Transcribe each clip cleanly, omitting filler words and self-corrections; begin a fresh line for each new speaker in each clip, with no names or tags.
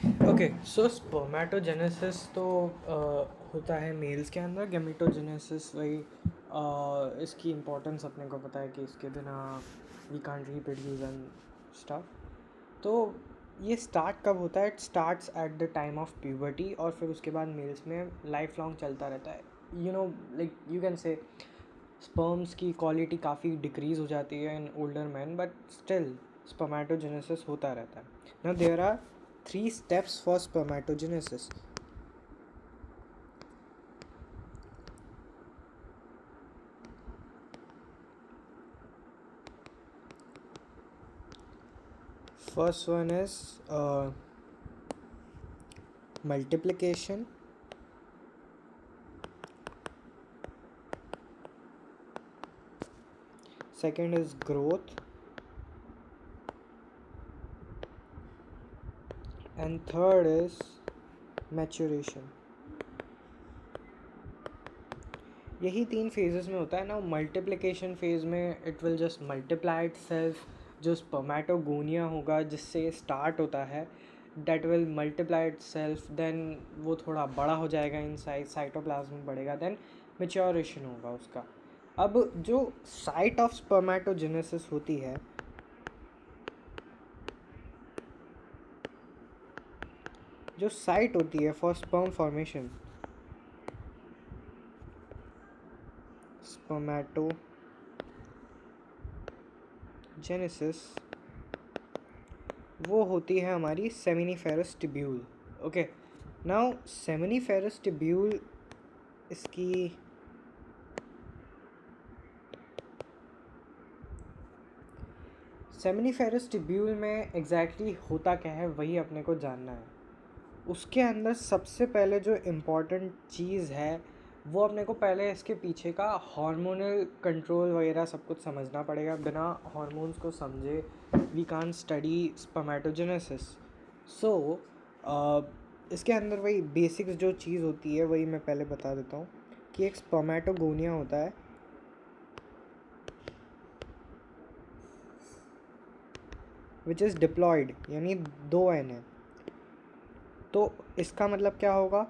Okay, सो spermatogenesis तो होता है मेल्स के अंदर। गेमेटोजेनेसिस वही इसकी इम्पोर्टेंस अपने को पता है कि इसके बिना we can't reproduce and stuff. तो ये स्टार्ट कब होता है? It starts at the time of puberty, और फिर उसके बाद मेल्स में लाइफ लॉन्ग चलता रहता है। You know, like you can say sperms की क्वालिटी काफ़ी डिक्रीज हो जाती है in older man, but still spermatogenesis होता रहता है। Now there are 3 steps for spermatogenesis. First one is multiplication. Second is growth. And third is maturation. यही 3 phases में होता है ना। मल्टीप्लिकेशन फेज में it will just multiply itself. जो स्पर्मेटोगोनिया होगा जिससे स्टार्ट होता है, that will multiply itself, then वो थोड़ा बड़ा हो जाएगा इन साइज, साइटोप्लाज्म बढ़ेगा, देन मेच्योरेशन होगा उसका। अब जो साइट ऑफ स्पर्मेटोजेनेसिस होती है, जो साइट होती है फॉर स्पर्म फॉर्मेशन, स्पर्मेटोजेनेसिस, वो होती है हमारी seminiferous tubule. Okay, now seminiferous tubule इसकी सेमिनिफेरस टिब्यूल में एग्जैक्टली होता क्या है वही अपने को जानना है। उसके अंदर सबसे पहले जो इम्पॉर्टेंट चीज़ है वो अपने को पहले इसके पीछे का हार्मोनल कंट्रोल वगैरह सब कुछ समझना पड़ेगा। बिना हार्मोन्स को समझे वी कांट स्टडी स्पर्मेटोजेनेसिस। सो इसके अंदर वही बेसिक्स जो चीज़ होती है वही मैं पहले बता देता हूँ कि एक स्पर्मेटोगोनिया होता है विच इज़ डिप्लॉयड, यानी 2 N है। तो इसका मतलब क्या होगा?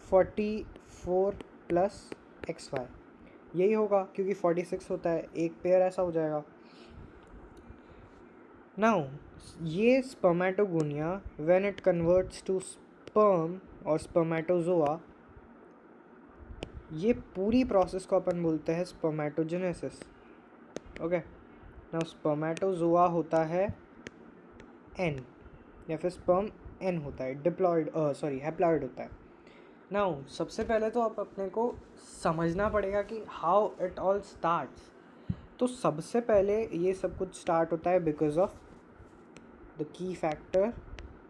44 + XY यही होगा, क्योंकि 46 होता है, एक पेयर ऐसा हो जाएगा। नाउ ये spermatogonia when it converts to sperm और स्पर्मेटोजोआ, ये पूरी प्रोसेस को अपन बोलते हैं स्पर्मेटोजेनेसिस। ओके, नाउ स्पर्मेटोजोआ होता है N, या फिर स्पर्म N होता है, डिप्लॉयड हैप्लॉयड होता है। नाउ सबसे पहले तो आप अपने को समझना पड़ेगा कि हाउ इट ऑल स्टार्ट्स। तो सबसे पहले ये सब कुछ स्टार्ट होता है because of the key factor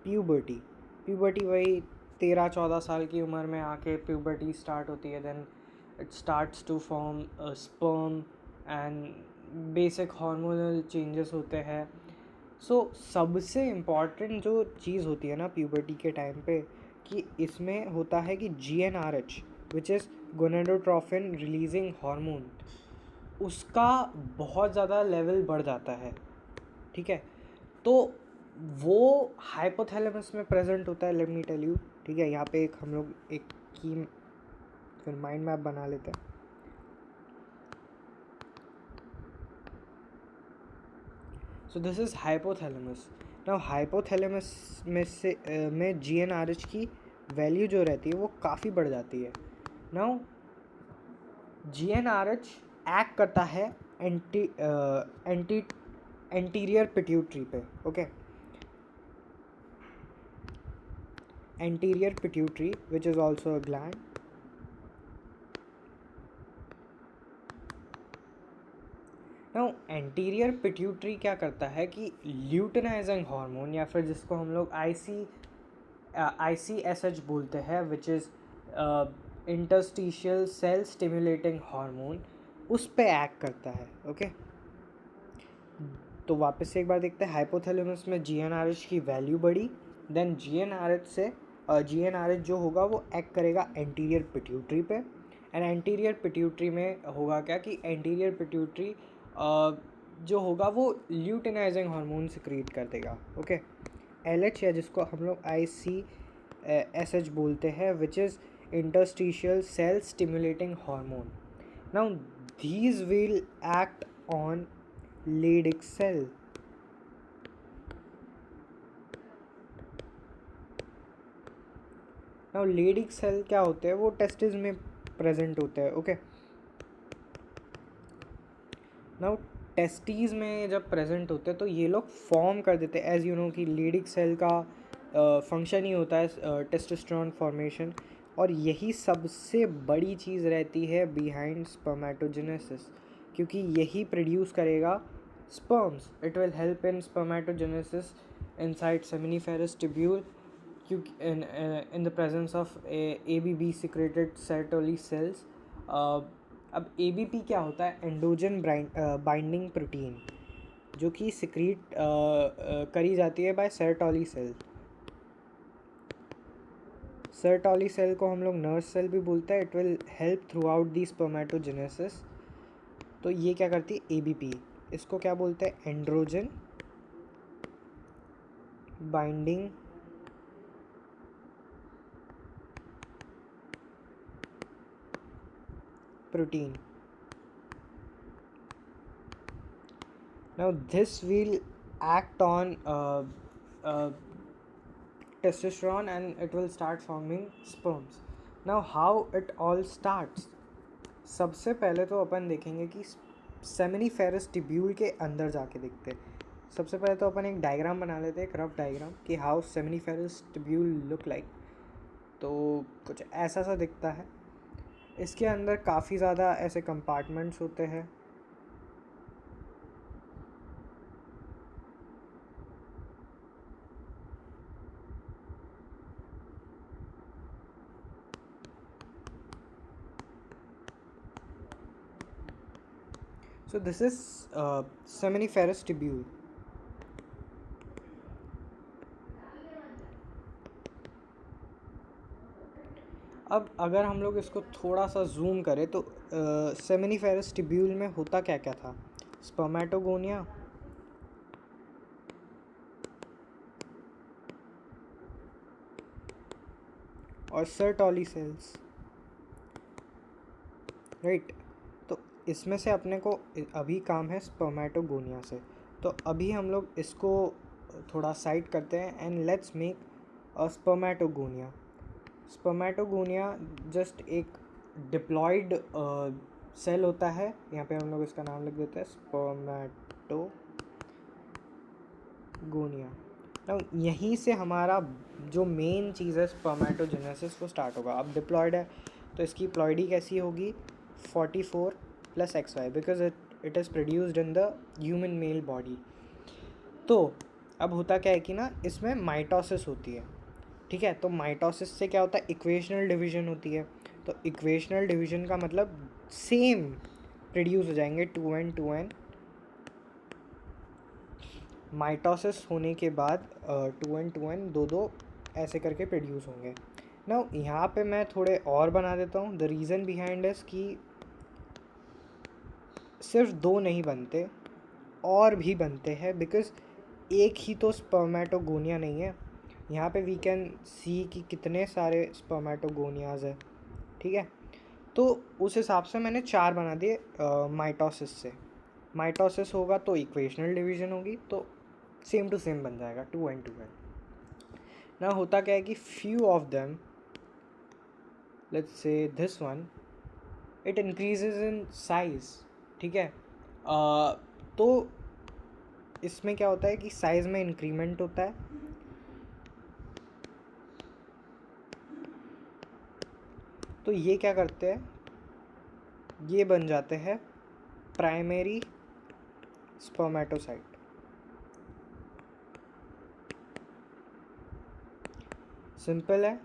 puberty. Puberty वही 13-14 साल की उम्र में आके प्यूबर्टी स्टार्ट होती है, then it starts to form sperm and basic hormonal changes होते हैं। सो सबसे इम्पॉर्टेंट जो चीज़ होती है ना प्यूबर्टी के टाइम पे, कि इसमें होता है कि GnRH which is gonadotrophin releasing hormone, उसका बहुत ज़्यादा लेवल बढ़ जाता है। ठीक है, तो वो हाइपोथैलेमस में प्रेजेंट होता है, लेट मी टेल यू। ठीक है, यहाँ पे एक हम लोग एक की फिर माइंड मैप बना लेते हैं। So this is hypothalamus. Now hypothalamus में GnRH की वैल्यू जो रहती है वो काफ़ी बढ़ जाती है। नाउ GnRH एक्ट करता है एंटीरियर पिट्यूटरी पे। Okay, anterior pituitary which is also a gland. Now anterior pituitary क्या करता है कि ल्यूटिनाइजिंग हार्मोन, या फिर जिसको हम लोग ICSH बोलते हैं, which is interstitial cell stimulating hormone, उस पे एक्ट करता है। ओके, तो वापस से एक बार देखते हैं। हाइपोथैलेमस में GnRH की वैल्यू बढ़ी, देन GnRH जो होगा वो एक्ट करेगा एंटीरियर पिट्यूटरी पे, एंड एंटीरियर पिट्यूटरी में होगा क्या कि एंटीरियर पिट्यूटरी जो होगा वो ल्यूटिनाइजिंग हार्मोन सिक्रीट कर देगा। ओके, LH या जिसको हम लोग ICSH बोलते हैं, which is interstitial cell stimulating hormone. Now these will act on Leydig cell. Now Leydig cell क्या होते हैं, वो टेस्टिस में प्रेजेंट होते हैं. ओके, नाउ टेस्टीज में जब प्रेजेंट होते हैं तो ये लोग फॉर्म कर देते हैं. एज यू नो कि Leydig सेल का फंक्शन ही होता है टेस्टोस्टेरोन फॉर्मेशन, और यही सबसे बड़ी चीज़ रहती है बिहाइंड स्पर्मेटोजेनेसिस, क्योंकि यही प्रोड्यूस करेगा sperms. It will help in spermatogenesis inside seminiferous tubule, क्योंकि in the presence of ABB secreted serotonin cells. अब ABP क्या होता है, एंडोजन बाइंडिंग प्रोटीन, जो कि सिक्रीट करी जाती है by serotonin cell. Serotonin cell को हम लोग नर्स सेल भी बोलते हैं. It will help throughout the spermatogenesis. तो ये क्या करती है, ABP, इसको क्या बोलते हैं, androgen binding protein. Now this will act on testosterone and it will start forming sperms. Now how it all starts? सबसे पहले तो अपन देखेंगे कि सेमिनिफेरस ट्यूब्यूल के अंदर जाके देखते हैं. सबसे पहले तो अपन एक डायग्राम बना लेते हैं, एक रफ डायग्राम, कि how seminiferous tubule look like. तो कुछ ऐसा सा दिखता है. इसके अंदर काफ़ी ज़्यादा ऐसे कंपार्टमेंट्स होते हैं. So this is seminiferous tubule. अब अगर हम लोग इसको थोड़ा सा जूम करें तो सेमिनिफेरस ट्यूब्यूल में होता क्या क्या था, स्पर्मेटोगोनिया, और सर्टोली सेल्स, राइट. तो इसमें से अपने को अभी काम है स्पर्मेटोगोनिया से. तो अभी हम लोग इसको थोड़ा साइड करते हैं and let's make a spermatogonia. Spermatogonia just एक डिप्लॉयड सेल होता है. यहाँ पे हम लोग इसका नाम लिख देते हैं स्पर्मेटोगोनिया. ना यहीं से हमारा जो मेन चीज़ है स्पर्मेटोजेनेसिस वो स्टार्ट होगा. अब डिप्लॉयड है तो इसकी प्लॉइडी कैसी होगी, 44 + XY, because it is produced in the human male body. तो अब होता क्या है कि ना इसमें माइटोसिस होती है, ठीक है. तो माइटोसिस से क्या होता है, इक्वेशनल डिवीजन होती है. तो इक्वेशनल डिवीजन का मतलब सेम प्रोड्यूस हो जाएंगे 2n 2n. माइटोसिस होने के बाद 2n 2n 2 ऐसे करके प्रोड्यूस होंगे. ना यहाँ पे मैं थोड़े और बना देता हूँ. द रीज़न बिहाइंड इज कि सिर्फ 2 नहीं बनते, और भी बनते हैं, बिकॉज एक ही तो स्पर्मेटोगोनिया नहीं है. यहाँ पे वी कैन सी कि कितने सारे स्पर्मेटोगोनियाज है, ठीक है. तो उस हिसाब से मैंने 4 बना दिए माइटोसिस से. माइटोसिस होगा तो इक्वेशनल डिवीजन होगी, तो सेम टू सेम बन जाएगा 2n 2n. ना होता क्या है कि few of them, let's say this one, it increases in size, ठीक है. तो इसमें क्या होता है कि साइज़ में इंक्रीमेंट होता है. तो ये क्या करते हैं, ये बन जाते हैं प्राइमरी स्पर्मेटोसाइट. सिंपल है,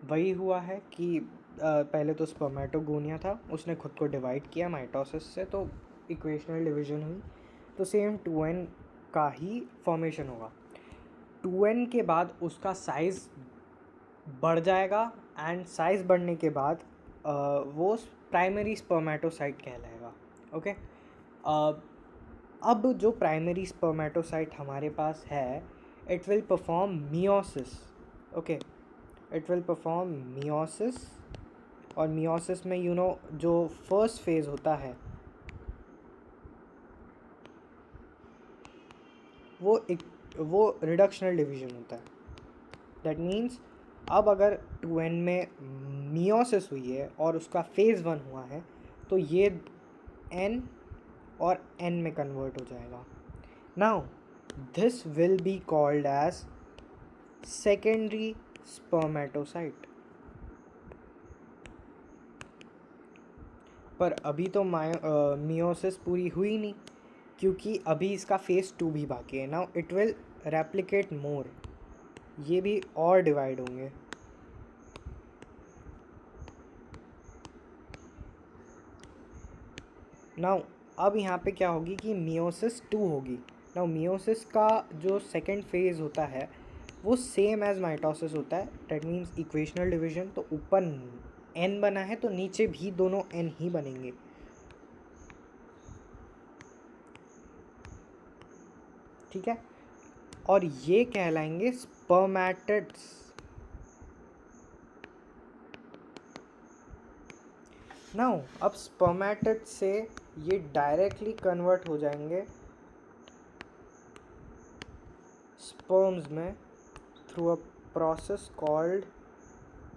वही हुआ है कि पहले तो स्पर्मेटोगोनिया था, उसने खुद को डिवाइड किया माइटोसिस से, तो इक्वेशनल डिवीजन हुई. तो सेम 2n का ही फॉर्मेशन होगा. 2n के बाद उसका साइज़ बढ़ जाएगा, एंड साइज़ बढ़ने के बाद वो प्राइमरी स्पर्मेटोसाइट कहलाएगा. ओके. अब जो प्राइमरी स्पर्मेटोसाइट हमारे पास है, it will perform meiosis. Okay, it will perform meiosis. और meiosis में जो फर्स्ट फेज होता है वो रिडक्शनल डिवीजन होता है. दैट मीन्स अब अगर 2n में मियोसिस हुई है और उसका फेज़ 1 हुआ है तो ये n और n में कन्वर्ट हो जाएगा. Now this will be called as secondary spermatocyte. पर अभी तो मियोसिस पूरी हुई नहीं, क्योंकि अभी इसका फेज़ 2 भी बाकी है. नाउ इट विल रेप्लिकेट मोर. ये भी और डिवाइड होंगे. नाउ अब यहाँ पे क्या होगी कि मियोसिस 2 होगी. नाउ मियोसिस का जो सेकंड फेज़ होता है वो सेम एज माइटोसिस होता है. That means equational division. तो ऊपर n बना है तो नीचे भी दोनों n ही बनेंगे. ठीक है, और ये कहलाएंगे स्पर्मेटिड्स. नाउ अब स्पर्मेटिड से ये डायरेक्टली कन्वर्ट हो जाएंगे स्पर्म्स में through a process called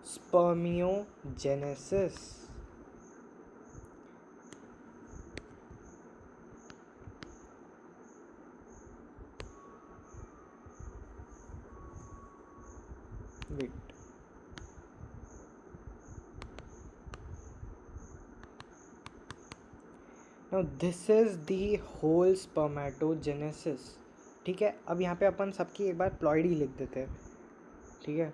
spermiogenesis. Wait. Now this is the whole spermatogenesis. ठीक है, अब यहाँ पे अपन सबकी एक बार प्लॉइड ही लिख देते हैं. ठीक है.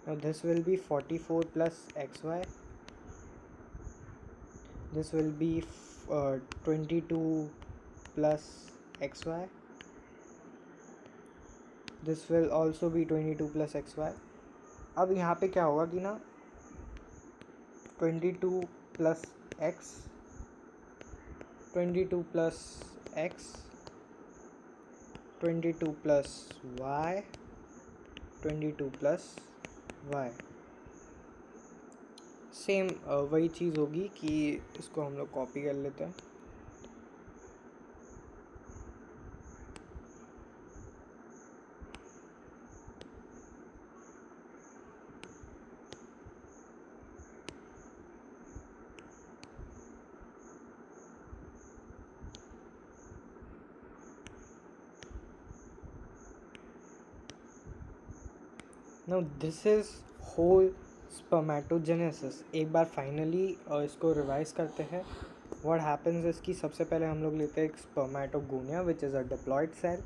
Now this will be 44 plus xy. This will be 22 plus xy. This will also be 22 plus xy. अब यहाँ पे क्या होगा कि ना 22 plus x, 22 plus x, 22 plus y, 22 plus y. Same वही चीज़ होगी कि इसको हम लोग कॉपी कर लेते हैं. Now this is whole spermatogenesis. एक बार फाइनली इसको रिवाइज करते हैं. व्हाट हैपन्स इज कि सबसे पहले हम लोग लेते हैं एक spermatogonia which is a diploid cell.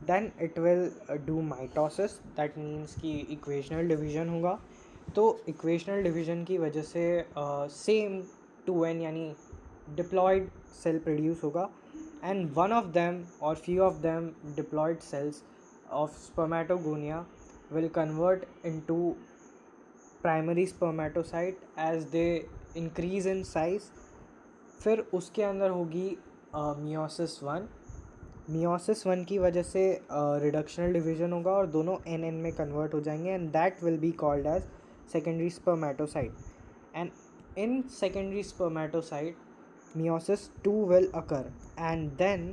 Then it will do mitosis. That means कि इक्वेशनल डिवीजन होगा. तो इक्वेशनल डिवीजन की वजह से सेम 2n यानी डिप्लॉयड सेल प्रोड्यूस होगा. And one of them or few of them diploid cells of spermatogonia will convert into primary spermatocyte as they increase in size. फिर उसके अंदर होगी meiosis 1. meiosis 1 की वजह से रिडक्शनल डिवीजन होगा और दोनों n में कन्वर्ट हो जाएंगे and that will be called as secondary spermatocyte. And in secondary spermatocyte meiosis 2 will occur and then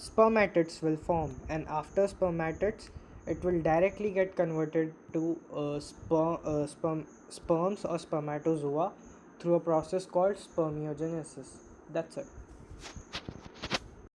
spermatids will form, and after spermatids it will directly get converted to sperms or spermatozoa through a process called spermiogenesis. That's it.